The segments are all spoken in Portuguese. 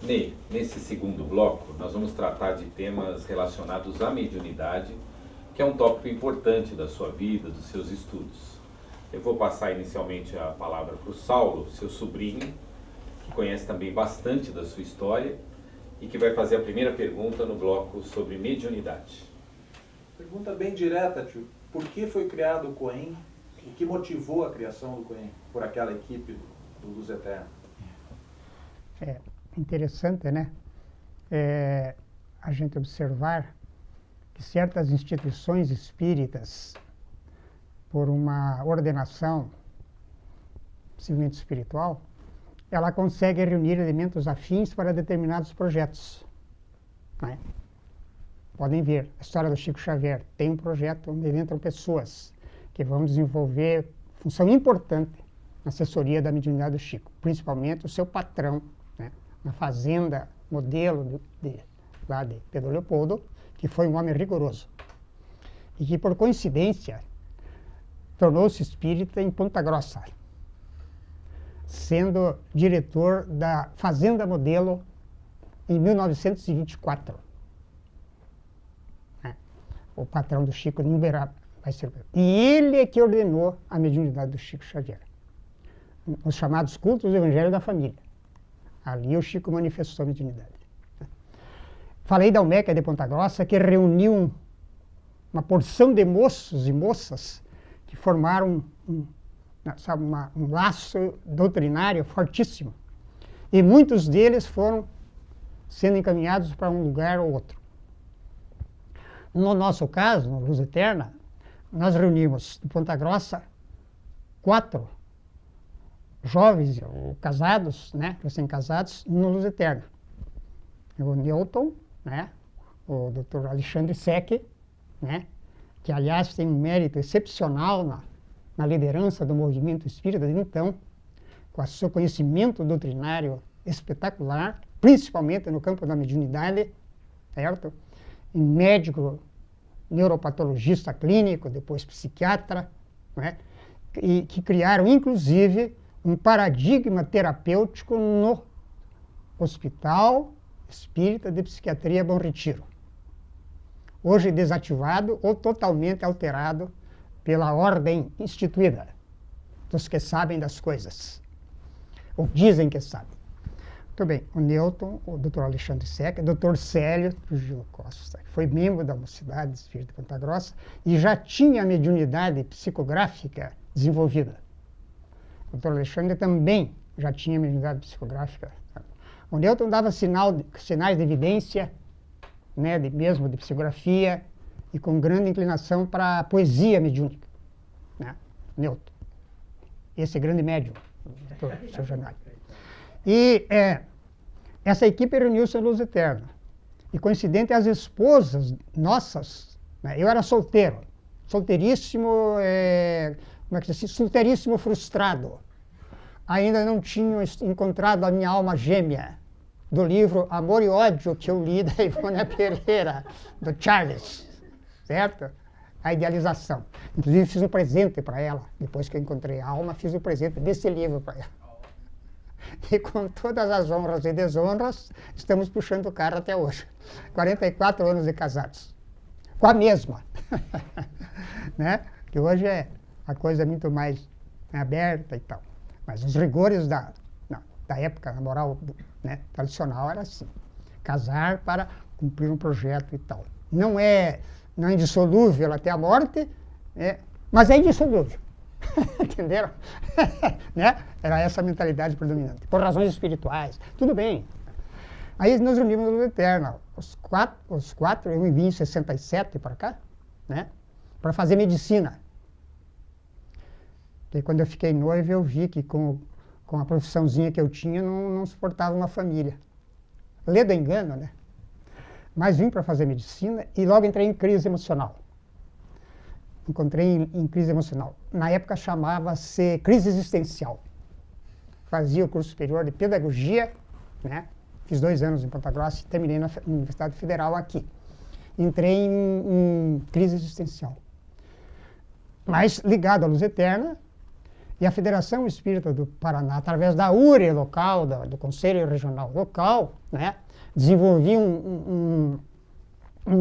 Ney, nesse segundo bloco, nós vamos tratar de temas relacionados à mediunidade, que é um tópico importante da sua vida, dos seus estudos. Eu vou passar inicialmente a palavra para o Saulo, seu sobrinho, que conhece também bastante da sua história e que vai fazer a primeira pergunta no bloco sobre mediunidade. Pergunta bem direta, tio. Por que foi criado o COEM? O que motivou a criação do COEM por aquela equipe do Luz Eterna? É interessante, né? A gente observar que certas instituições espíritas, por uma ordenação, possivelmente espiritual, ela consegue reunir elementos afins para determinados projetos, né? Podem ver, a história do Chico Xavier tem um projeto onde entram pessoas que vão desenvolver função importante na assessoria da mediunidade do Chico, principalmente o seu patrão, né, na fazenda modelo lá de Pedro Leopoldo, que foi um homem rigoroso e que, por coincidência, tornou-se espírita em Ponta Grossa, sendo diretor da Fazenda Modelo em 1924. O patrão do Chico em Uberaba vai ser. E ele é que ordenou a mediunidade do Chico Xavier, os chamados cultos do Evangelho da Família. Ali o Chico manifestou a mediunidade. Falei da Almeca de Ponta Grossa, que reuniu uma porção de moços e moças que formaram um laço doutrinário fortíssimo. E muitos deles foram sendo encaminhados para um lugar ou outro. No nosso caso, no Luz Eterna, nós reunimos em Ponta Grossa 4 jovens casados, né, recém-casados, no Luz Eterna. O Newton, né, o Dr. Alexandre Sec, né, que aliás tem um mérito excepcional na liderança do movimento espírita de então, com o seu conhecimento doutrinário espetacular, principalmente no campo da mediunidade, certo? Médico, neuropatologista clínico, depois psiquiatra, né? E que criaram, inclusive, um paradigma terapêutico no Hospital Espírita de Psiquiatria Bom Retiro, hoje desativado ou totalmente alterado pela ordem instituída dos que sabem das coisas, ou dizem que sabem. Muito bem, o Newton, o Dr. Alexandre Sec, o Dr. Célio Trujillo Costa, que foi membro da Mocidade Espírita de Ponta Grossa e já tinha a mediunidade psicográfica desenvolvida. O Dr. Alexandre também já tinha mediunidade psicográfica. O Newton dava sinais de evidência, né, mesmo de psicografia, e com grande inclinação para a poesia mediúnica, né? Newton, esse grande médium, o seu Januário. E essa equipe reuniu-se em Luz Eterna. E coincidente, as esposas nossas, né, eu era solteiro, solteiríssimo, como é que se diz? Solteiríssimo frustrado. Ainda não tinha encontrado a minha alma gêmea, do livro Amor e Ódio, que eu li da Ivone Pereira, do Charles, certo? A idealização. Inclusive fiz um presente para ela, depois que eu encontrei a alma, fiz um presente desse livro para ela. E com todas as honras e desonras, estamos puxando o carro até hoje. 44 anos de casados. Com a mesma. Né? Que hoje a coisa é muito mais aberta e tal. Mas os rigores da época, na moral, né, tradicional, era assim. Casar para cumprir um projeto e tal. Não é indissolúvel até a morte, mas é indissolúvel. Entenderam? Né? Era essa a mentalidade predominante. Por razões espirituais. Tudo bem. Aí nós reunimos no Luz Eterna. Os quatro, eu vim em 67 para cá, né? Para fazer medicina. E quando eu fiquei noivo, eu vi que com a profissãozinha que eu tinha, não suportava uma família. Ledo engano, né? Mas vim para fazer medicina e logo entrei em crise emocional. Encontrei em crise emocional. Na época chamava-se crise existencial. Fazia o curso superior de pedagogia, né? Fiz 2 anos em Ponta Grossa e terminei na Universidade Federal aqui. Entrei em crise existencial. Mas ligado à Luz Eterna E a Federação Espírita do Paraná, através da URE local, do Conselho Regional Local, né, desenvolvia um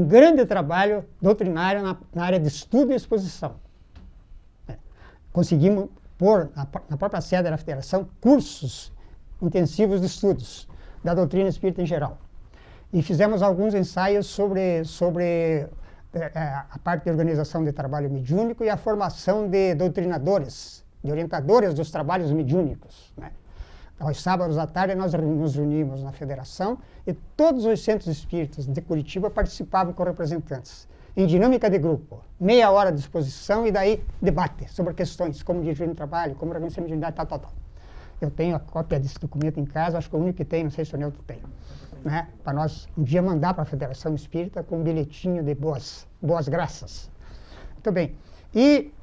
grande trabalho doutrinário na área de estudo e exposição. Conseguimos pôr na própria sede da Federação cursos intensivos de estudos da doutrina espírita em geral. E fizemos alguns ensaios sobre a parte de organização de trabalho mediúnico e a formação de doutrinadores, de orientadores dos trabalhos mediúnicos, né? Aos sábados à tarde nós nos reunimos na federação e todos os centros espíritas de Curitiba participavam com representantes, em dinâmica de grupo, meia hora de exposição e daí debate sobre questões, como dirigir um trabalho, como organizar a mediunidade, tal. Eu tenho a cópia desse documento em casa, acho que é o único que tem, não sei se o Nilton tem, né? Para nós um dia mandar para a Federação Espírita com um bilhetinho de boas graças. Muito bem. E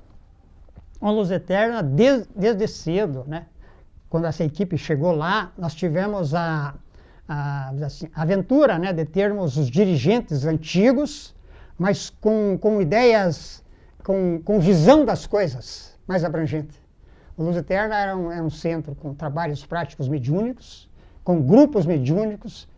a Luz Eterna, desde cedo, né? Quando essa equipe chegou lá, nós tivemos a aventura, né, de termos os dirigentes antigos, mas com ideias, com visão das coisas mais abrangente. O Luz Eterna era um centro com trabalhos práticos mediúnicos, com grupos mediúnicos,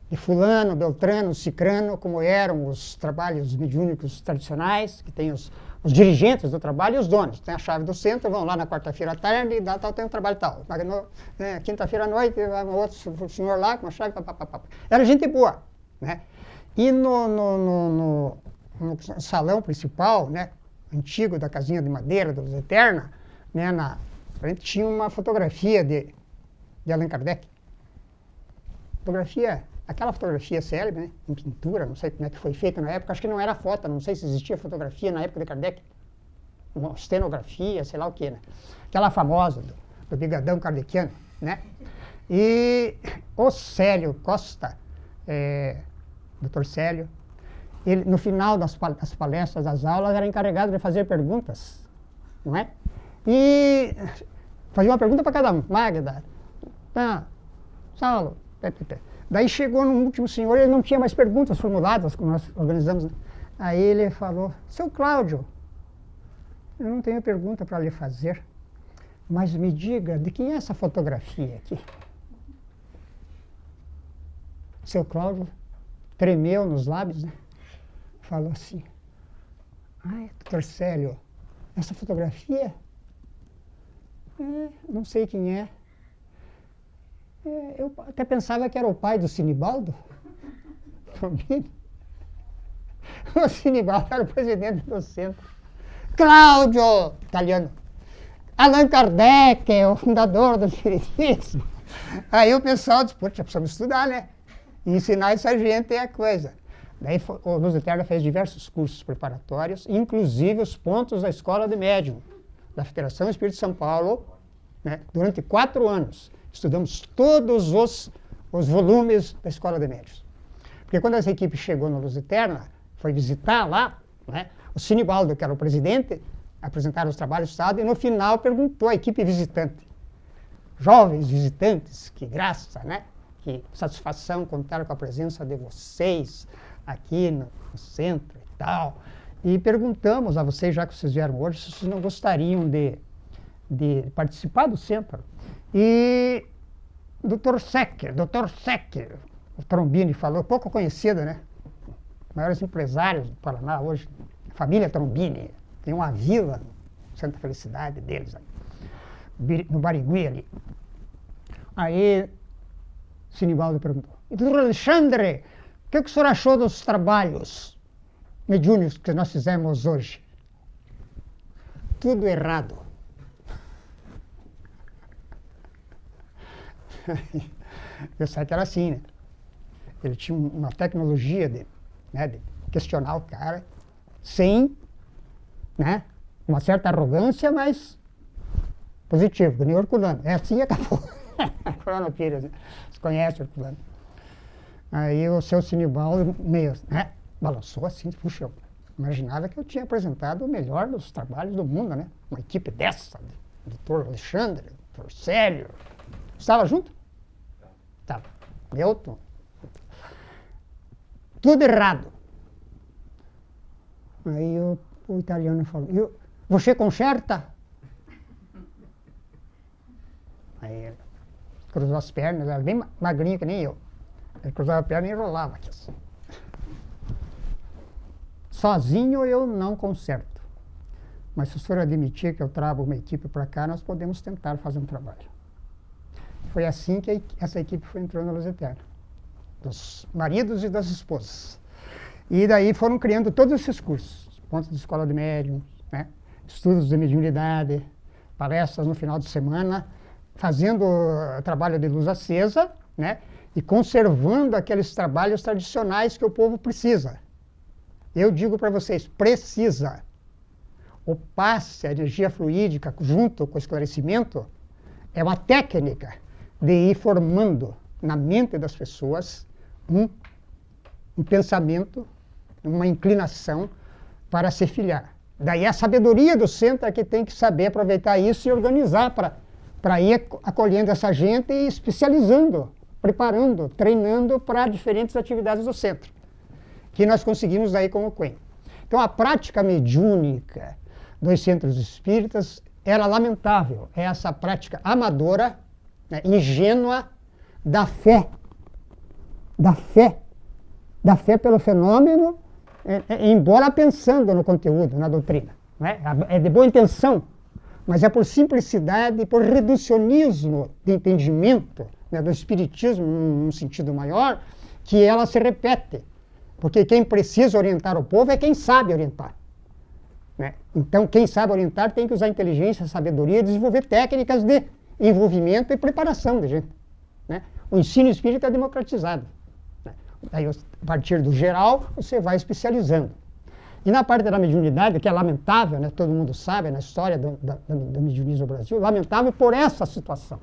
de fulano, beltrano, cicrano, como eram os trabalhos mediúnicos tradicionais, que tem os dirigentes do trabalho e os donos. Tem a chave do centro, vão lá na quarta-feira à tarde e tem um trabalho tal. Quinta-feira à noite, vai um outro senhor lá com a chave, papapá. Era gente boa, né? E no salão principal, né, antigo da casinha de madeira da Luz Eterna, né, na frente tinha uma fotografia de Allan Kardec. Aquela fotografia célebre, né, em pintura, não sei como é que foi feita na época, acho que não era foto, não sei se existia fotografia na época de Kardec, uma estenografia, sei lá o que, né? Aquela famosa do bigadão kardeciano, né? E o Célio Costa, Dr. Célio, ele, no final das palestras, das aulas, era encarregado de fazer perguntas, não é? E fazia uma pergunta para cada um. Magda, Saulo, Daí chegou no último senhor, ele não tinha mais perguntas formuladas, como nós organizamos, né? Aí ele falou: seu Cláudio, eu não tenho pergunta para lhe fazer, mas me diga, de quem é essa fotografia aqui? Seu Cláudio tremeu nos lábios, né? Falou assim: doutor Célio, essa fotografia? Não sei quem é. Eu até pensava que era o pai do Sinibaldo. O Sinibaldo era o presidente do centro. Cláudio, italiano. Allan Kardec, o fundador do espiritismo. Aí o pessoal disse: puxa, precisamos estudar, né? E ensinar essa gente é a coisa. Daí o Luz Eterna fez diversos cursos preparatórios, inclusive os pontos da Escola de Médium, da Federação Espírita de São Paulo, né? Durante 4 anos. Estudamos todos os volumes da Escola de Médiuns. Porque quando essa equipe chegou na Luz Eterna, foi visitar lá, né, o Sinibaldo, que era o presidente, apresentaram os trabalhos do Estado, e no final perguntou à equipe visitante: jovens visitantes, que graça, né? Que satisfação contar com a presença de vocês aqui no centro e tal. E perguntamos a vocês, já que vocês vieram hoje, se vocês não gostariam de participar do centro. E Dr. Secker, o Trombini falou, pouco conhecido, né? Maiores empresários do Paraná hoje, família Trombini, tem uma vila no Santa Felicidade deles, no Barigui ali. Aí Sinibaldo perguntou: doutor Alexandre, o que o senhor achou dos trabalhos mediúnicos que nós fizemos hoje? Tudo errado. Eu sei que era assim, né? Ele tinha uma tecnologia de questionar o cara sem, né, uma certa arrogância, mas positivo, que nem o Herculano. É assim e acabou. Herculano Pires, né? Você conhece o Herculano. Aí o seu Sinibaldo meio, né, balançou assim, puxa, eu imaginava que eu tinha apresentado o melhor dos trabalhos do mundo, né? Uma equipe dessa, doutor Alexandre, doutor Célio. Estava junto? Estava. Milton. Tudo errado. Aí o italiano falou: você conserta? Aí ele cruzou as pernas, era bem magrinho que nem eu. Ele cruzava a perna e enrolava aqui assim. Sozinho eu não conserto. Mas se o senhor admitir que eu trago uma equipe para cá, nós podemos tentar fazer um trabalho. Foi assim que essa equipe foi entrando na Luz Eterna. Dos maridos e das esposas. E daí foram criando todos esses cursos. Pontos de escola de médium, né? Estudos de mediunidade, palestras no final de semana, fazendo trabalho de luz acesa, né? E conservando aqueles trabalhos tradicionais que o povo precisa. Eu digo para vocês, precisa. O passe, a energia fluídica, junto com o esclarecimento, é uma técnica de ir formando na mente das pessoas um pensamento, uma inclinação para se filiar. Daí a sabedoria do centro é que tem que saber aproveitar isso e organizar para ir acolhendo essa gente e especializando, preparando, treinando para diferentes atividades do centro, que nós conseguimos daí com o Quen. Então a prática mediúnica dos centros espíritas era lamentável, é essa prática amadora, né, ingênua da fé pelo fenômeno, embora pensando no conteúdo, na doutrina. Né? É de boa intenção, mas é por simplicidade, por reducionismo de entendimento, né, do espiritismo num sentido maior, que ela se repete. Porque quem precisa orientar o povo é quem sabe orientar. Né? Então, quem sabe orientar tem que usar inteligência, sabedoria e desenvolver técnicas de envolvimento e preparação da gente. Né? O ensino espírita é democratizado. Né? Aí, a partir do geral, você vai especializando. E na parte da mediunidade, que é lamentável, né? Todo mundo sabe, na história do mediunismo no Brasil, lamentável por essa situação,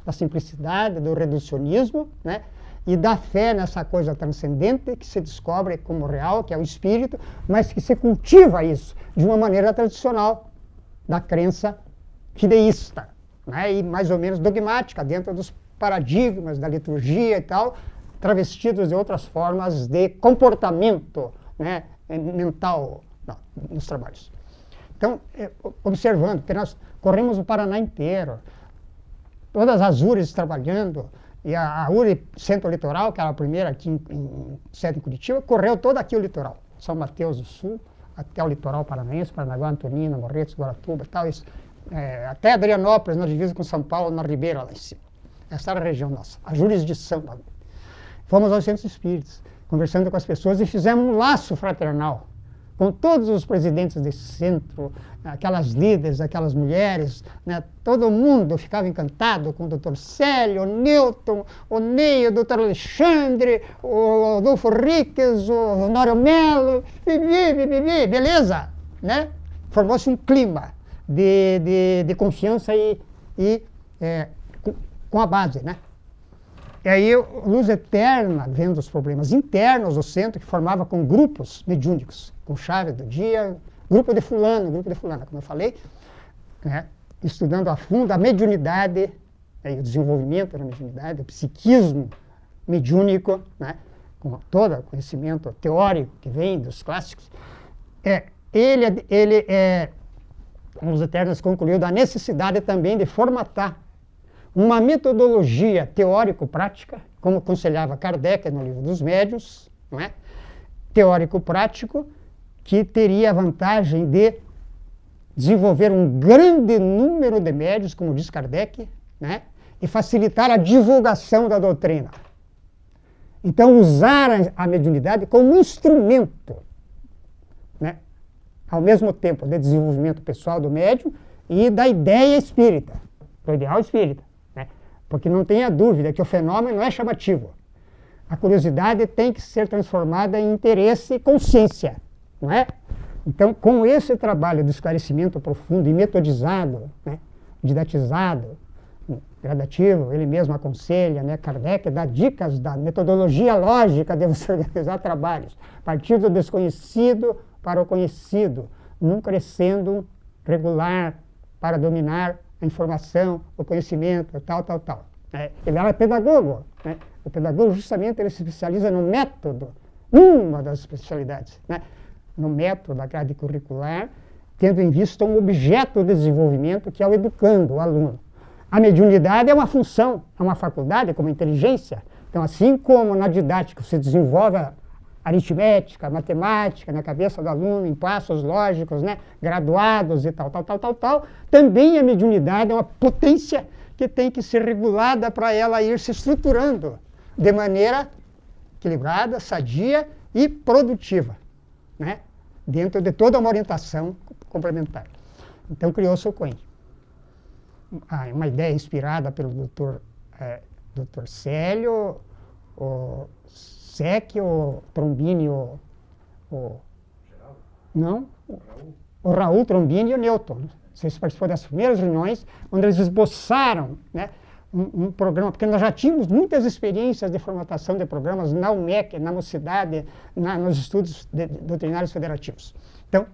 da simplicidade, do reducionismo, né? E da fé nessa coisa transcendente que se descobre como real, que é o espírito, mas que se cultiva isso de uma maneira tradicional, da crença fideísta, né? E mais ou menos dogmática, dentro dos paradigmas da liturgia e tal, travestidos de outras formas de comportamento, né, mental nos trabalhos. Então, observando, porque nós corremos o Paraná inteiro, todas as URIs trabalhando, e a URI Centro Litoral, que era a primeira aqui em sede em Curitiba, correu todo aqui o litoral, São Mateus do Sul, até o litoral paranaense, Paranaguá, Antonina, Morretes, Guaratuba, tal, isso, até Adrianópolis, na divisa com São Paulo, na Ribeira, lá em cima. Essa era a região nossa, a jurisdição. Fomos aos centros espíritas, conversando com as pessoas e fizemos um laço fraternal com todos os presidentes desse centro, aquelas líderes, aquelas mulheres, né? Todo mundo ficava encantado com o Dr. Célio, o Newton, o Ney, o Dr. Alexandre, o Adolfo Riques, o Honório Melo, beleza? Né? Formou-se um clima de confiança e com a base, né? E aí, Luz Eterna, vendo os problemas internos do centro, que formava com grupos mediúnicos, com chave do dia, grupo de fulana, como eu falei, né, estudando a fundo a mediunidade, o desenvolvimento da mediunidade, o psiquismo mediúnico, né, com todo o conhecimento teórico que vem dos clássicos, Luz Eterna concluiu da necessidade também de formatar uma metodologia teórico-prática, como aconselhava Kardec no Livro dos Médiuns, não é? Teórico-prático, que teria a vantagem de desenvolver um grande número de médiuns, como diz Kardec, né? E facilitar a divulgação da doutrina. Então, usar a mediunidade como instrumento, né? Ao mesmo tempo de desenvolvimento pessoal do médium e da ideia espírita, do ideal espírita. Porque não tenha dúvida que o fenômeno é chamativo. A curiosidade tem que ser transformada em interesse e consciência, não é? Então, com esse trabalho de esclarecimento profundo e metodizado, né, didatizado, gradativo, ele mesmo aconselha, né, Kardec dá dicas da metodologia lógica de você organizar trabalhos, a partir do desconhecido para o conhecido, num crescendo regular para dominar a informação, o conhecimento, tal. Ele era pedagogo. Né? O pedagogo, justamente, ele se especializa no método, uma das especialidades, né? No método da grade curricular, tendo em vista um objeto de desenvolvimento que é o educando, o aluno. a mediunidade é uma função, é uma faculdade, como a inteligência. Então, assim como na didática você desenvolve a aritmética, a matemática na cabeça do aluno, em passos lógicos, né, graduados e tal, também a mediunidade é uma potência que tem que ser regulada para ela ir se estruturando de maneira equilibrada, sadia e produtiva, né, dentro de toda uma orientação complementar. Então, criou-se o Coen. Uma ideia inspirada pelo Dr. Célio, o Sec, o Trombini, o Raul Trombini e o Newton. Vocês participaram das primeiras reuniões, onde eles esboçaram, né, um programa, porque nós já tínhamos muitas experiências de formatação de programas na UMEC, na Mocidade, nos estudos doutrinários federativos. Então,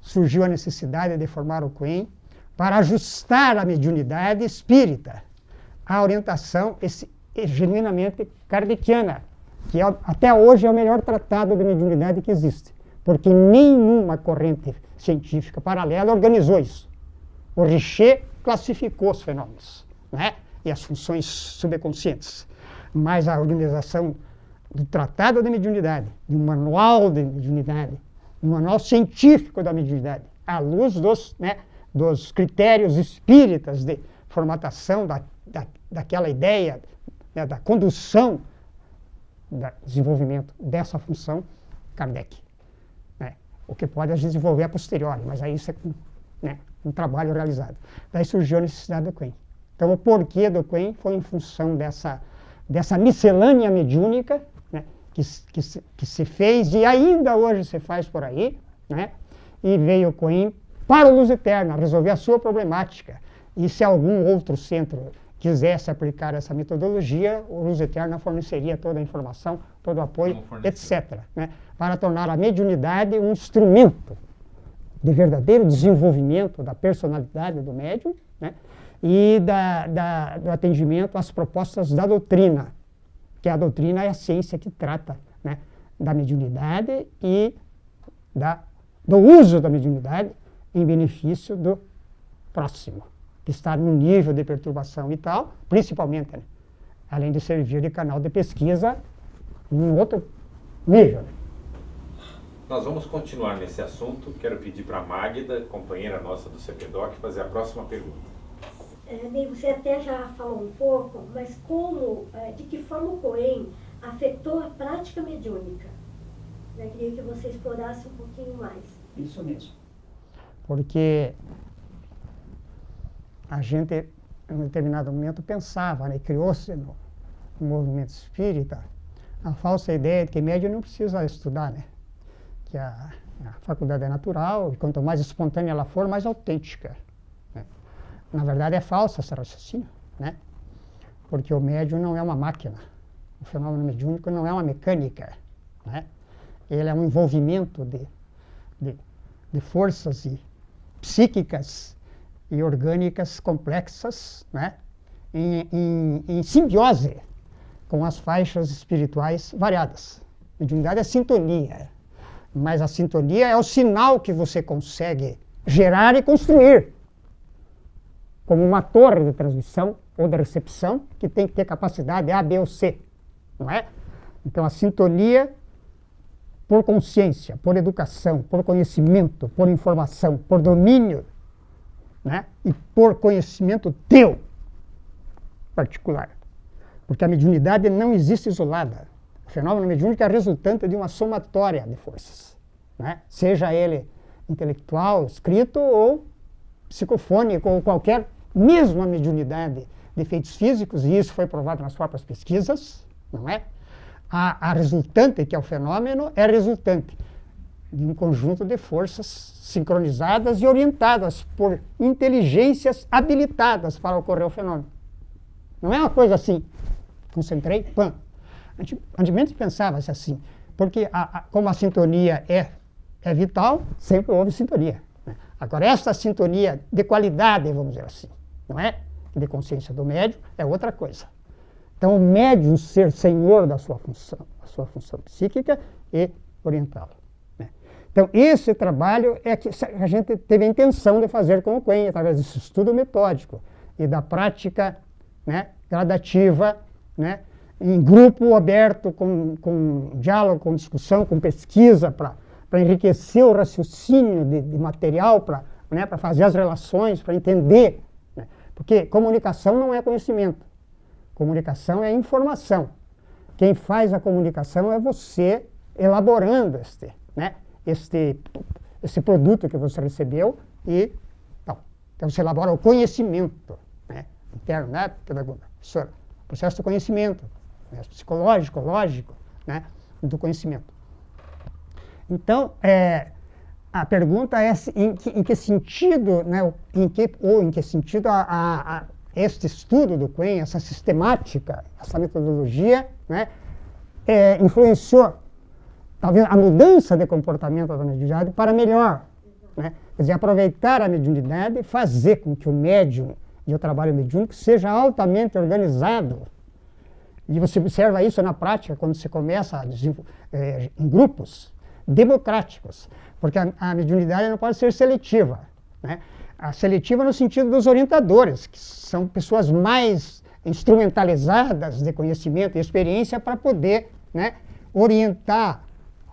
surgiu a necessidade de formar o Coen para ajustar a mediunidade espírita à orientação genuinamente kardeciana, que até hoje é o melhor tratado de mediunidade que existe, porque nenhuma corrente científica paralela organizou isso. O Richer classificou os fenômenos, né, e as funções subconscientes, mas a organização do tratado de mediunidade, de um manual de mediunidade, um manual científico da mediunidade, à luz dos critérios espíritas de formatação daquela ideia, né, da condução do desenvolvimento dessa função, Kardec. Né? O que pode desenvolver a posteriori, mas aí isso é um trabalho realizado. Daí surgiu a necessidade do Coen. Então, o porquê do Coen foi em função dessa miscelânea mediúnica, né, que se fez e ainda hoje se faz por aí, né, e veio o Coen para o Luz Eterna, resolver a sua problemática. E se algum outro centro quisesse aplicar essa metodologia, o Luz Eterna forneceria toda a informação, todo o apoio, etc., né, para tornar a mediunidade um instrumento de verdadeiro desenvolvimento da personalidade do médium, né, e do atendimento às propostas da doutrina, que a doutrina é a ciência que trata, né, da mediunidade e do uso da mediunidade em benefício do próximo, que está num nível de perturbação e tal, principalmente, né, além de servir de canal de pesquisa em outro nível. Né. Nós vamos continuar nesse assunto. Quero pedir para a Magda, companheira nossa do CPDOC, fazer a próxima pergunta. Bem, você até já falou um pouco, mas de que forma o Coen afetou a prática mediúnica? Eu queria que você explorasse um pouquinho mais. Isso mesmo. Porque a gente, em um determinado momento, pensava, né, criou-se no movimento espírita a falsa ideia de que médium não precisa estudar, né? Que a faculdade é natural, e quanto mais espontânea ela for, mais autêntica. Né? Na verdade, é falso esse raciocínio, né? Porque o médium não é uma máquina, o fenômeno mediúnico não é uma mecânica, né? Ele é um envolvimento de forças psíquicas e orgânicas complexas, né? Em simbiose com as faixas espirituais variadas. Mediunidade é sintonia. Mas a sintonia é o sinal que você consegue gerar e construir, como uma torre de transmissão ou de recepção, que tem que ter capacidade A, B ou C, não é? Então, a sintonia por consciência, por educação, por conhecimento, por informação, por domínio, né? E por conhecimento teu particular. Porque a mediunidade não existe isolada. O fenômeno mediúnico é resultante de uma somatória de forças, né? Seja ele intelectual, escrito ou psicofônico, ou qualquer, mesmo a mediunidade de efeitos físicos, e isso foi provado nas próprias pesquisas, não é? A resultante, que é o fenômeno, é resultante de um conjunto de forças sincronizadas e orientadas por inteligências habilitadas para ocorrer o fenômeno. Não é uma coisa assim, concentrei, pã. Antigamente pensava-se assim, porque como a sintonia é vital, sempre houve sintonia. Né? Agora, essa sintonia de qualidade, vamos dizer assim, não é? De consciência do médium, é outra coisa. Então, o médium ser senhor da sua função psíquica e orientá-lo. Né? Então, esse trabalho é que a gente teve a intenção de fazer com o Coen, através desse estudo metódico e da prática, né, gradativa, né, em grupo aberto, com diálogo, com discussão, com pesquisa, para enriquecer o raciocínio de material, para, né, para fazer as relações, para entender. Né? Porque comunicação não é conhecimento, comunicação é informação. Quem faz a comunicação é você elaborando esse produto que você recebeu e então você elabora o conhecimento, né, interno, né, pedagoga, professora, processo do conhecimento, né, psicológico, lógico, né, do conhecimento. Então, a pergunta é em que sentido, né, em que sentido este estudo do Quen, essa sistemática, essa metodologia, né, influenciou talvez a mudança de comportamento da mediunidade para melhor. Né? Quer dizer, aproveitar a mediunidade e fazer com que o médium e o trabalho mediúnico seja altamente organizado. E você observa isso na prática quando você começa em grupos democráticos, porque a mediunidade não pode ser seletiva. Né? A seletiva no sentido dos orientadores, que são pessoas mais instrumentalizadas de conhecimento e experiência para poder, né, orientar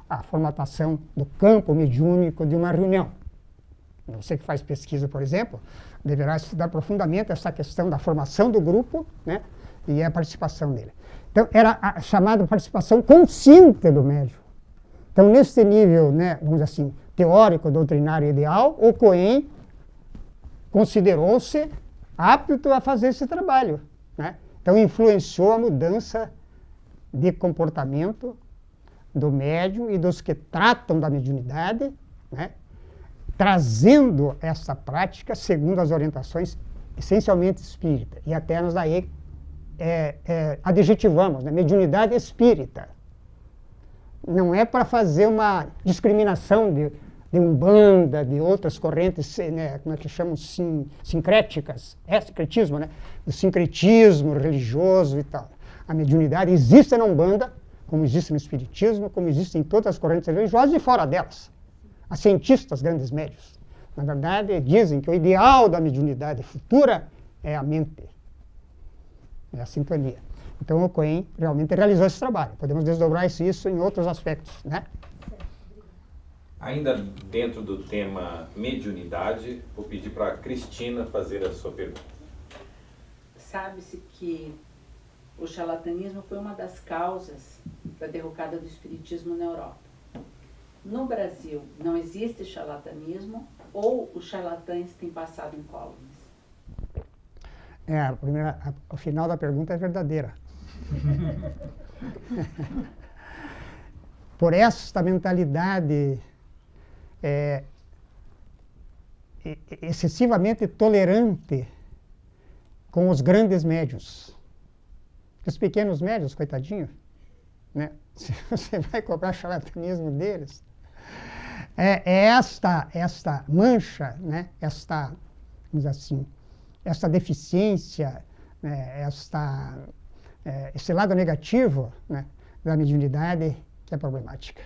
a formatação do campo mediúnico de uma reunião. Você que faz pesquisa, por exemplo, deverá estudar profundamente essa questão da formação do grupo, né, e a participação dele. Então, era a chamada participação consciente do médium. Então, nesse nível, né, vamos dizer assim, teórico, doutrinário ideal, o Quen considerou-se apto a fazer esse trabalho. Né? Então, influenciou a mudança de comportamento do médium e dos que tratam da mediunidade, né? Trazendo essa prática segundo as orientações essencialmente espírita. E até nós daí adjetivamos, né? Mediunidade espírita. Não é para fazer uma discriminação de Umbanda, de outras correntes, né, como é que chamam, sincréticas, sincretismo, né? Do sincretismo religioso e tal. A mediunidade existe na Umbanda, como existe no Espiritismo, como existe em todas as correntes religiosas e fora delas. Há cientistas, grandes médios, na verdade, dizem que o ideal da mediunidade futura é a mente, é a sintonia. Então, o Quen realmente realizou esse trabalho. Podemos desdobrar isso em outros aspectos, né? Ainda dentro do tema mediunidade, vou pedir para a Cristina fazer a sua pergunta. Sabe-se que o charlatanismo foi uma das causas da derrocada do espiritismo na Europa. No Brasil, não existe charlatanismo ou os charlatães têm passado incólumes? O final da pergunta é verdadeira. Por esta mentalidade excessivamente tolerante com os grandes médios. Os pequenos médios, coitadinho, né? Se você vai cobrar charlatanismo deles, esta mancha, né? Vamos dizer assim, esta deficiência, né? Esse lado negativo, né, da mediunidade que é problemática.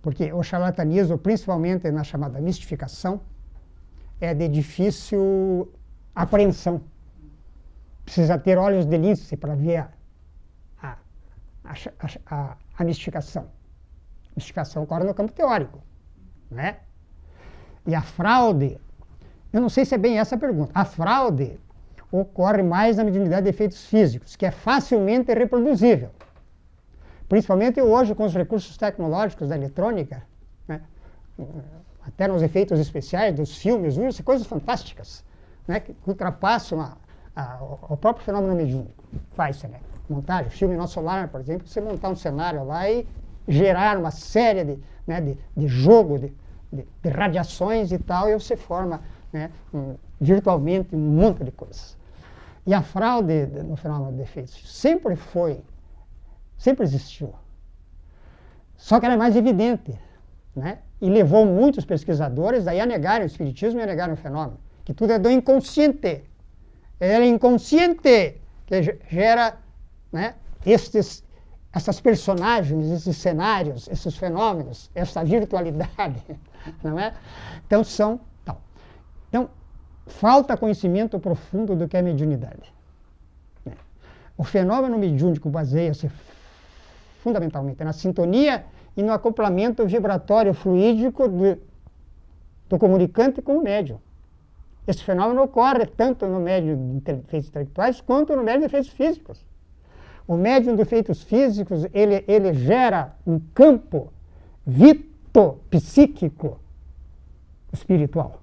Porque o charlatanismo, principalmente na chamada mistificação, é de difícil apreensão. Precisa ter olhos de lince para ver a mistificação. A mistificação ocorre no campo teórico, né? E a fraude, eu não sei se é bem essa a pergunta. A fraude ocorre mais na mediunidade de efeitos físicos, que é facilmente reproduzível. Principalmente hoje com os recursos tecnológicos da eletrônica, né? Até nos efeitos especiais dos filmes, coisas fantásticas, né? Que ultrapassam o próprio fenômeno mediúnico. Faz-se, né? Montagem, filme nosso lar, por exemplo, você montar um cenário lá e gerar uma série de jogo, de radiações e tal, e você forma, né, virtualmente um monte de coisas. E a fraude no fenômeno de efeitos sempre existiu. Só que ela é mais evidente, né? E levou muitos pesquisadores daí a negarem o espiritismo e a negarem o fenômeno, que tudo é do inconsciente. É o inconsciente que gera, né, essas personagens, esses cenários, esses fenômenos, essa virtualidade, não é? Então, falta conhecimento profundo do que é mediunidade. O fenômeno mediúnico baseia-se fundamentalmente na sintonia e no acoplamento vibratório fluídico do comunicante com o médium. Esse fenômeno ocorre tanto no médium de efeitos intelectuais quanto no médium de efeitos físicos. O médium de efeitos físicos, ele gera um campo vitopsíquico espiritual,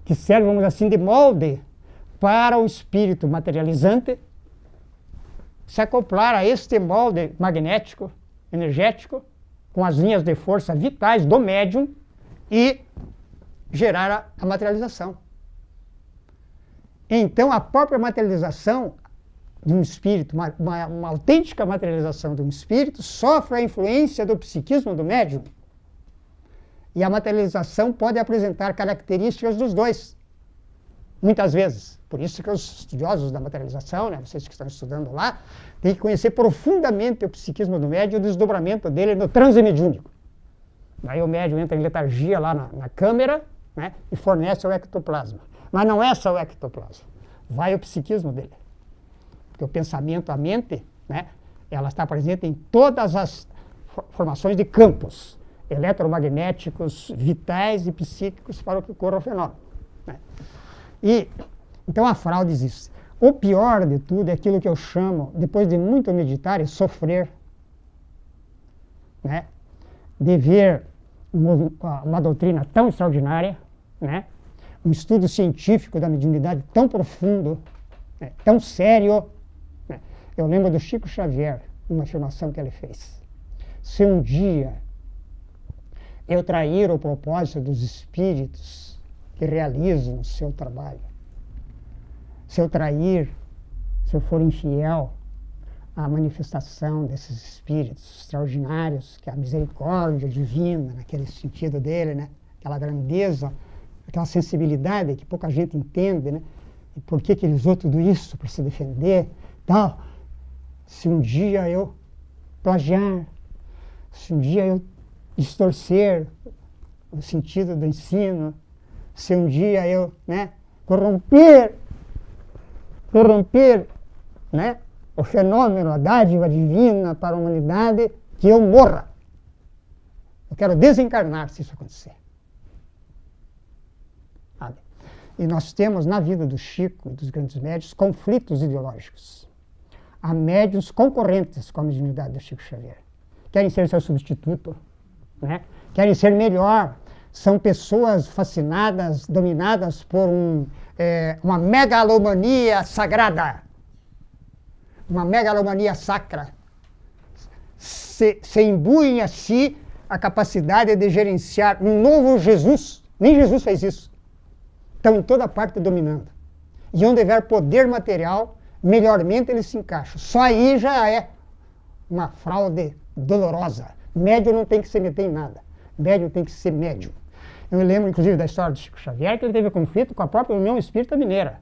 que serve, vamos dizer assim, de molde para o espírito materializante se acoplar a este molde magnético, energético, com as linhas de força vitais do médium e gerar a materialização. Então, a própria materialização de um espírito, uma autêntica materialização de um espírito, sofre a influência do psiquismo do médium. E a materialização pode apresentar características dos dois, muitas vezes. Por isso que os estudiosos da materialização, né, vocês que estão estudando lá, têm que conhecer profundamente o psiquismo do médium e o desdobramento dele no transe mediúnico. Aí o médium entra em letargia lá na câmera, né, e fornece o ectoplasma. Mas não é só o ectoplasma, vai o psiquismo dele. Porque o pensamento, a mente, né, ela está presente em todas as formações de campos eletromagnéticos, vitais e psíquicos para o que ocorra o fenômeno. Né. Então a fraude existe. O pior de tudo é aquilo que eu chamo, depois de muito meditar, é sofrer, né, de ver uma doutrina tão extraordinária, né, um estudo científico da mediunidade tão profundo, né, tão sério. Né. Eu lembro do Chico Xavier, uma afirmação que ele fez. Se um dia eu trair o propósito dos espíritos que realizam o seu trabalho, se eu trair, se eu for infiel à manifestação desses espíritos extraordinários, que é a misericórdia divina, naquele sentido dele, né? Aquela grandeza, aquela sensibilidade que pouca gente entende, né? E por que ele usou tudo isso para se defender, tal. Se um dia eu plagiar, se um dia eu distorcer o sentido do ensino, se um dia eu, né, corromper, né, o fenômeno, a dádiva divina para a humanidade, que eu morra. Eu quero desencarnar se isso acontecer. Sabe? E nós temos na vida do Chico e dos grandes médiuns conflitos ideológicos. Há médiuns concorrentes com a mediunidade do Chico Xavier. Querem ser seu substituto, né? Querem ser melhor. São pessoas fascinadas, dominadas por uma megalomania sagrada, uma megalomania sacra. Se imbuem a si a capacidade de gerenciar um novo Jesus. Nem Jesus fez isso. Estão em toda parte dominando. E onde houver poder material, melhormente eles se encaixam. Só aí já é uma fraude dolorosa. Médium não tem que se meter em nada. Médium tem que ser médium. Eu me lembro, inclusive, da história do Chico Xavier, que ele teve conflito com a própria União Espírita Mineira.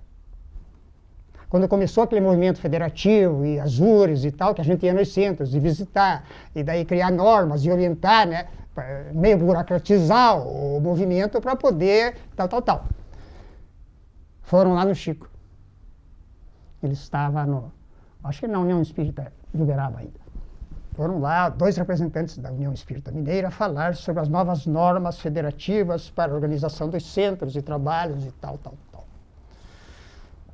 Quando começou aquele movimento federativo e Azures e tal, que a gente ia nos centros e visitar, e daí criar normas e orientar, né, meio burocratizar o movimento para poder tal. Foram lá no Chico. Ele estava acho que na União Espírita de Uberaba ainda. Foram lá 2 representantes da União Espírita Mineira falar sobre as novas normas federativas para a organização dos centros e trabalhos e tal.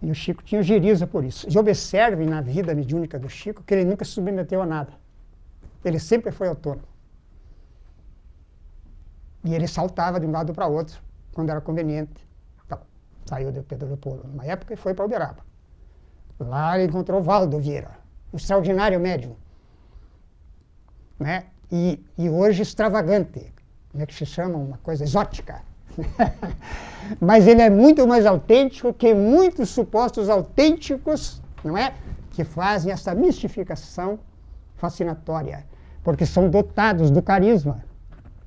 E o Chico tinha geriza por isso. E observem na vida mediúnica do Chico que ele nunca se submeteu a nada. Ele sempre foi autônomo. E ele saltava de um lado para outro quando era conveniente. Então, saiu de Pedro Leopoldo numa época e foi para Uberaba. Lá ele encontrou Valdo Vieira, um extraordinário médium. Né? E hoje extravagante, como é que se chama? Uma coisa exótica. Mas ele é muito mais autêntico que muitos supostos autênticos, não é? Que fazem essa mistificação fascinatória, porque são dotados do carisma,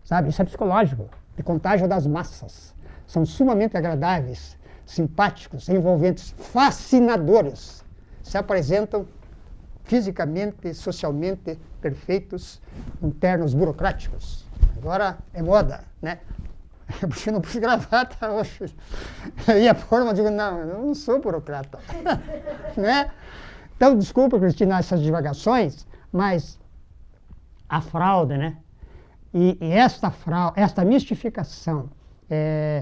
sabe? Isso é psicológico, de contágio das massas. São sumamente agradáveis, simpáticos, envolventes, fascinadores. Se apresentam fisicamente, socialmente perfeitos, em termos burocráticos. Agora é moda, né? Porque eu não pus gravata hoje. Eu ia pôr, mas digo, não, eu não sou burocrata. Né? Então, desculpa, Cristina, essas divagações, mas a fraude, né? E esta mistificação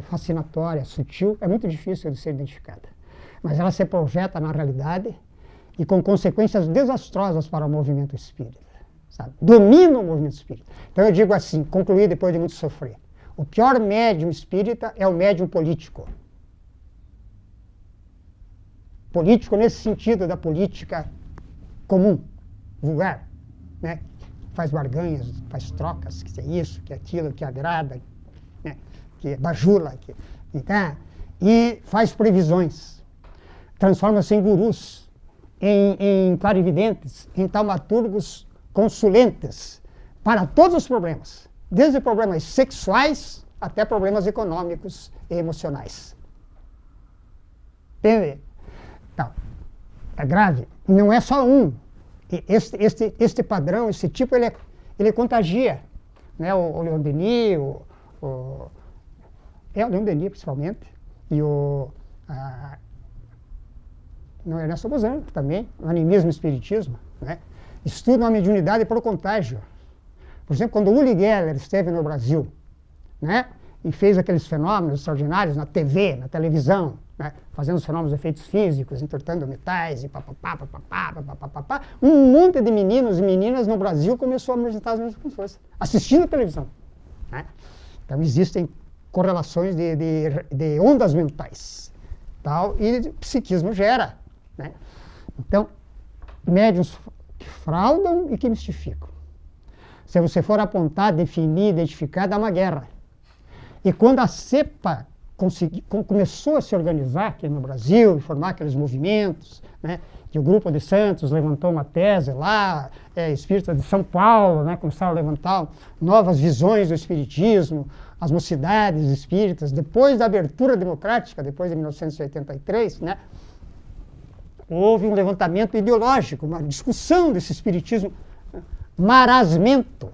fascinatória, sutil, é muito difícil de ser identificada. Mas ela se projeta na realidade e com consequências desastrosas para o movimento espírita. Sabe? Domina o movimento espírita. Então eu digo assim, concluir depois de muito sofrer. O pior médium espírita é o médium político. Político nesse sentido da política comum, vulgar, né? Faz barganhas, faz trocas, que é isso, que é aquilo, que agrada, né? Que bajula, e faz previsões. Transforma-se em gurus, em clarividentes, em taumaturgos consulentes para todos os problemas, desde problemas sexuais até problemas econômicos e emocionais. Entende? Então, é grave. E não é só um. Este padrão, esse tipo, ele contagia. Né? O Leon Denis, o Leon Denis principalmente, e o Ernesto Bozan também, o animismo e o espiritismo, né? Estudam a mediunidade por contágio. Por exemplo, quando o Uli Geller esteve no Brasil, né? E fez aqueles fenômenos extraordinários na TV, na televisão, né? Fazendo os fenômenos de efeitos físicos, entortando metais e papapá, um monte de meninos e meninas no Brasil começou a apresentar as mesmas funções, assistindo a televisão, né? Então existem correlações de ondas mentais, tal, e psiquismo gera, né? Então, médiuns que fraudam e que mistificam. Se você for apontar, definir, identificar, dá uma guerra. E quando a cepa começou a se organizar aqui no Brasil, e formar aqueles movimentos, né, que o Grupo de Santos levantou uma tese lá, espírita de São Paulo, né, começaram a levantar novas visões do espiritismo, as mocidades espíritas, depois da abertura democrática, depois de 1983, né, houve um levantamento ideológico, uma discussão desse espiritismo marasmento.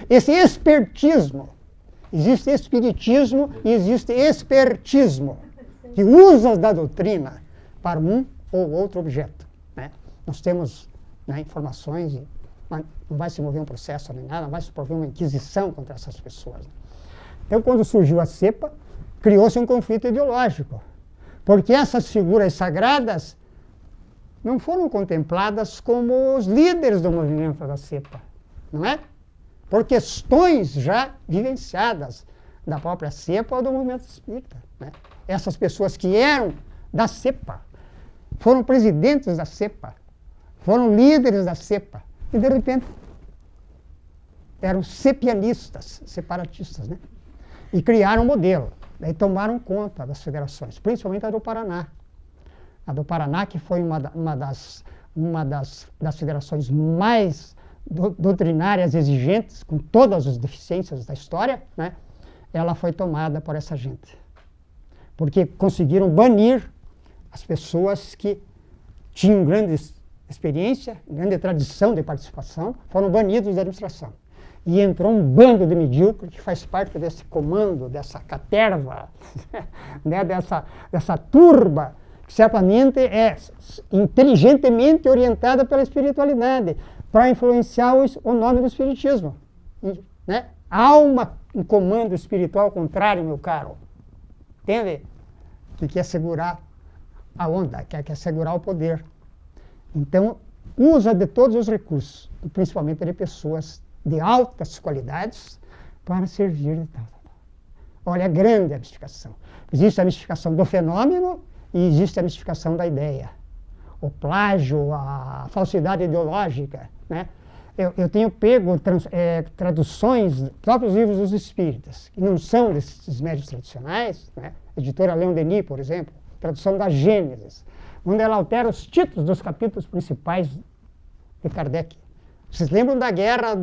Esse espertismo. Existe espiritismo e existe espertismo, que usa da doutrina para um ou outro objeto, né? Nós temos, né, informações, mas não vai se mover um processo nem nada, não vai se prover uma inquisição contra essas pessoas. Então, quando surgiu a cepa, criou-se um conflito ideológico, porque essas figuras sagradas não foram contempladas como os líderes do movimento da cepa, não é? Por questões já vivenciadas da própria cepa ou do movimento espírita, né? Essas pessoas que eram da cepa, foram presidentes da cepa, foram líderes da cepa, e de repente eram cepianistas, separatistas, né? E criaram um modelo, daí tomaram conta das federações, principalmente a do Paraná. A do Paraná, que foi uma das federações mais doutrinárias exigentes, com todas as deficiências da história, né? Ela foi tomada por essa gente. Porque conseguiram banir as pessoas que tinham grande experiência, grande tradição de participação, foram banidos da administração. E entrou um bando de medíocre que faz parte desse comando, dessa caterva, né? dessa turba, que certamente é inteligentemente orientada pela espiritualidade, para influenciar o nome do espiritismo, né? Há um comando espiritual contrário, meu caro, entende? Que quer segurar a onda, que quer segurar o poder. Então, usa de todos os recursos, principalmente de pessoas de altas qualidades, para servir de tal. Olha, é grande a mistificação. Existe a mistificação do fenômeno e existe a mistificação da ideia. O plágio, a falsidade ideológica, né? Eu tenho pego traduções dos próprios livros dos espíritas, que não são desses médios tradicionais, né? Editora Leon Denis, por exemplo, tradução da Gênesis, onde ela altera os títulos dos capítulos principais de Kardec. Vocês lembram da guerra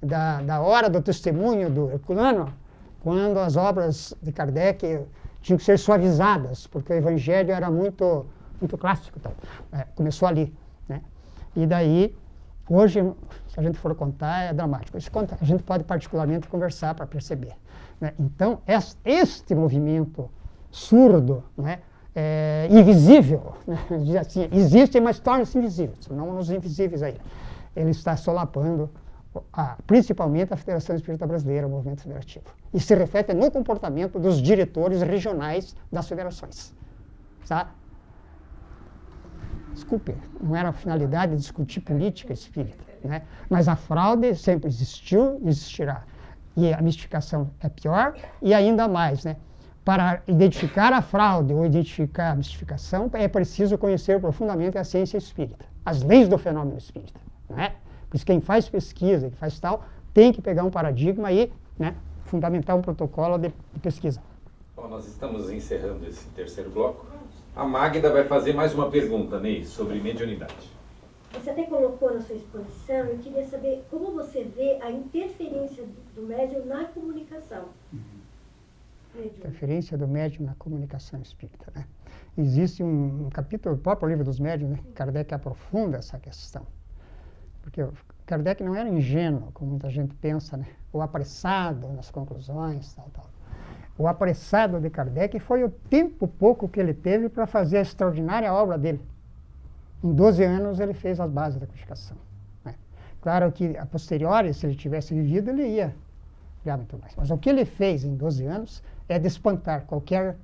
da hora do testemunho do Herculano? Quando as obras de Kardec tinham que ser suavizadas, porque o Evangelho era muito clássico. Então, começou ali, né? E daí, hoje, Se a gente for contar, é dramático. Isso a gente pode particularmente conversar para perceber, né? Então, este movimento surdo, né, invisível, né, assim, existe, mas torna-se invisível, não nos invisíveis aí. Ele está solapando principalmente a Federação Espírita Brasileira, o movimento federativo. E se reflete no comportamento dos diretores regionais das federações. Tá? Desculpe, não era a finalidade de discutir política espírita, né? Mas a fraude sempre existiu e existirá. E a mistificação é pior e ainda mais, né? Para identificar a fraude ou identificar a mistificação, é preciso conhecer profundamente a ciência espírita, as leis do fenômeno espírita, né? Por isso quem faz pesquisa, que faz tal, tem que pegar um paradigma e, né, fundamentar um protocolo de pesquisa. Bom, nós estamos encerrando esse terceiro bloco. A Magda vai fazer mais uma pergunta, Ney, sobre mediunidade. Você até colocou na sua exposição, eu queria saber como você vê a interferência do médium na comunicação. Interferência do médium na comunicação espírita, né? Existe um capítulo do próprio Livro dos Médiuns, né? Kardec aprofunda essa questão. Porque Kardec não era ingênuo, como muita gente pensa, né? Ou apressado nas conclusões, tal. O apressado de Kardec foi o tempo pouco que ele teve para fazer a extraordinária obra dele. Em 12 anos ele fez as bases da codificação, né? Claro que, a posteriori, se ele tivesse vivido, ele ia criar muito mais. Mas o que ele fez em 12 anos é de espantar qualquer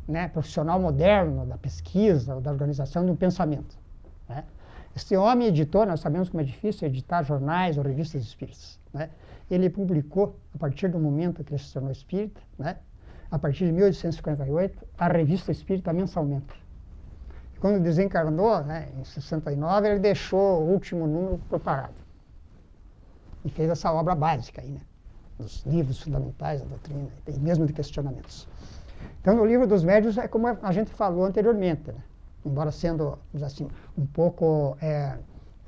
né, profissional moderno da pesquisa ou da organização de um pensamento, né? Este homem editou, nós sabemos como é difícil editar jornais ou revistas espíritas, né? Ele publicou, a partir do momento que ele se tornou espírita, né, a partir de 1858, a Revista Espírita mensalmente. E quando desencarnou, né, em 69, ele deixou o último número preparado. E fez essa obra básica aí, né, dos livros fundamentais da doutrina, e mesmo de questionamentos. Então, no Livro dos Médiuns, é como a gente falou anteriormente, né, embora sendo, assim, um pouco,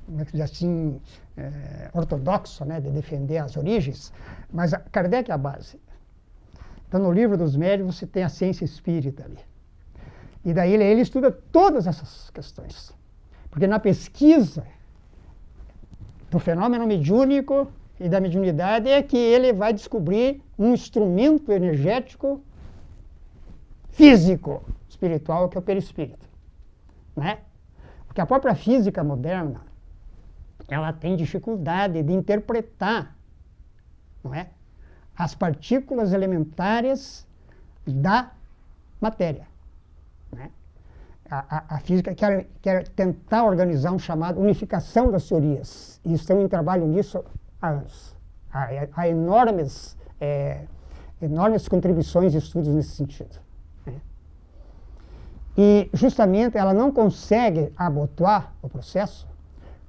como é que diz assim, ortodoxo, né, de defender as origens, mas Kardec é a base. Então, no Livro dos Médiuns, você tem a ciência espírita ali. E daí ele estuda todas essas questões. Porque na pesquisa do fenômeno mediúnico e da mediunidade é que ele vai descobrir um instrumento energético físico, espiritual, que é o perispírito, né? Porque a própria física moderna, ela tem dificuldade de interpretar, não é, as partículas elementares da matéria, né? A física quer tentar organizar um chamado unificação das teorias, e estão em trabalho nisso há anos. Há enormes contribuições e estudos nesse sentido, né? E justamente ela não consegue abotoar o processo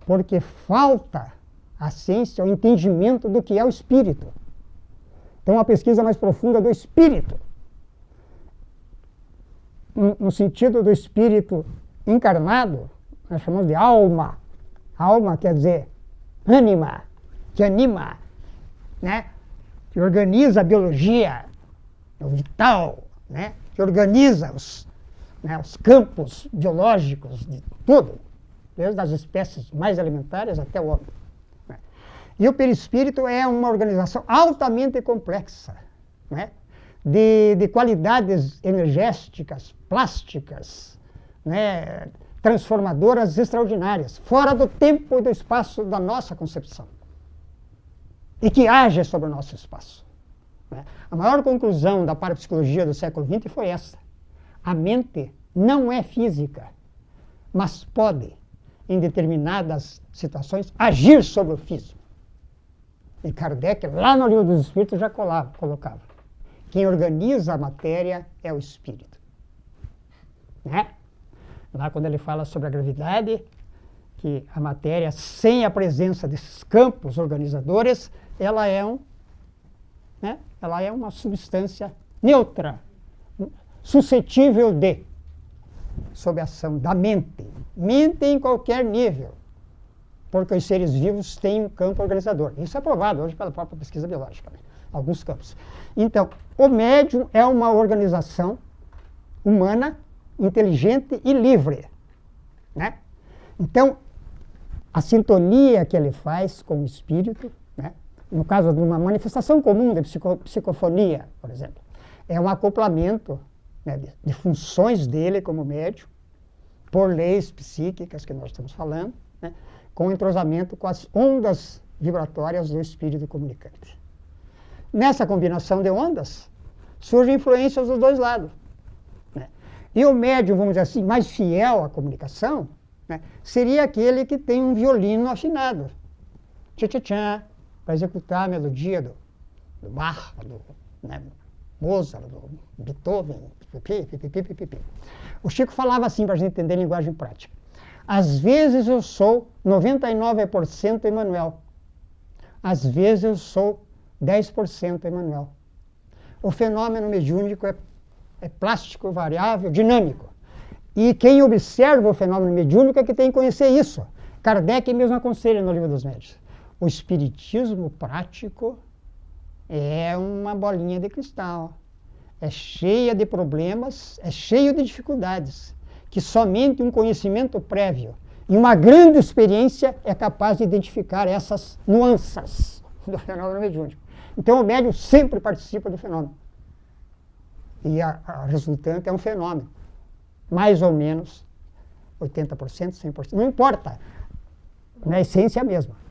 porque falta a ciência, o entendimento do que é o espírito. Então, uma pesquisa mais profunda do espírito, no sentido do espírito encarnado, nós chamamos de alma. Alma quer dizer ânima, que anima, né? Que organiza a biologia, o vital, né? Que organiza os campos biológicos de tudo, desde as espécies mais elementares até o homem, né? E o perispírito é uma organização altamente complexa, né? De qualidades energéticas, plásticas, né? Transformadoras extraordinárias, fora do tempo e do espaço da nossa concepção, e que age sobre o nosso espaço, né? A maior conclusão da parapsicologia do século XX foi essa: a mente não é física, mas pode, em determinadas situações, agir sobre o físico. E Kardec, lá no Livro dos Espíritos, já colocava: quem organiza a matéria é o espírito, né? Lá quando ele fala sobre a gravidade, que a matéria, sem a presença desses campos organizadores, ela é uma substância neutra, suscetível de, sob a ação da mente. Mente em qualquer nível, porque os seres vivos têm um campo organizador. Isso é provado hoje pela própria pesquisa biológica, né? Alguns campos. Então, o médium é uma organização humana, inteligente e livre, né? Então, a sintonia que ele faz com o espírito, né? No caso de uma manifestação comum de psicofonia, por exemplo, é um acoplamento, né, de funções dele como médium, por leis psíquicas que nós estamos falando, né, com entrosamento com as ondas vibratórias do espírito comunicante. Nessa combinação de ondas, surgem influências dos dois lados, né? E o médium, vamos dizer assim, mais fiel à comunicação, né, seria aquele que tem um violino afinado, tchá-tchá-tchá, para executar a melodia do Bach, do, né, Mozart, do Beethoven, pipi. O Chico falava assim para a gente entender linguagem prática. Às vezes eu sou 99% Emmanuel, às vezes eu sou 10% Emmanuel. O fenômeno mediúnico é plástico, variável, dinâmico. E quem observa o fenômeno mediúnico é que tem que conhecer isso. Kardec mesmo aconselha no Livro dos Médiuns. O espiritismo prático é uma bolinha de cristal. É cheia de problemas, é cheio de dificuldades, que somente um conhecimento prévio e uma grande experiência é capaz de identificar essas nuances do fenômeno mediúnico. Então o médium sempre participa do fenômeno. E a resultante é um fenômeno. Mais ou menos 80%, 100%, não importa. Na essência é a mesma.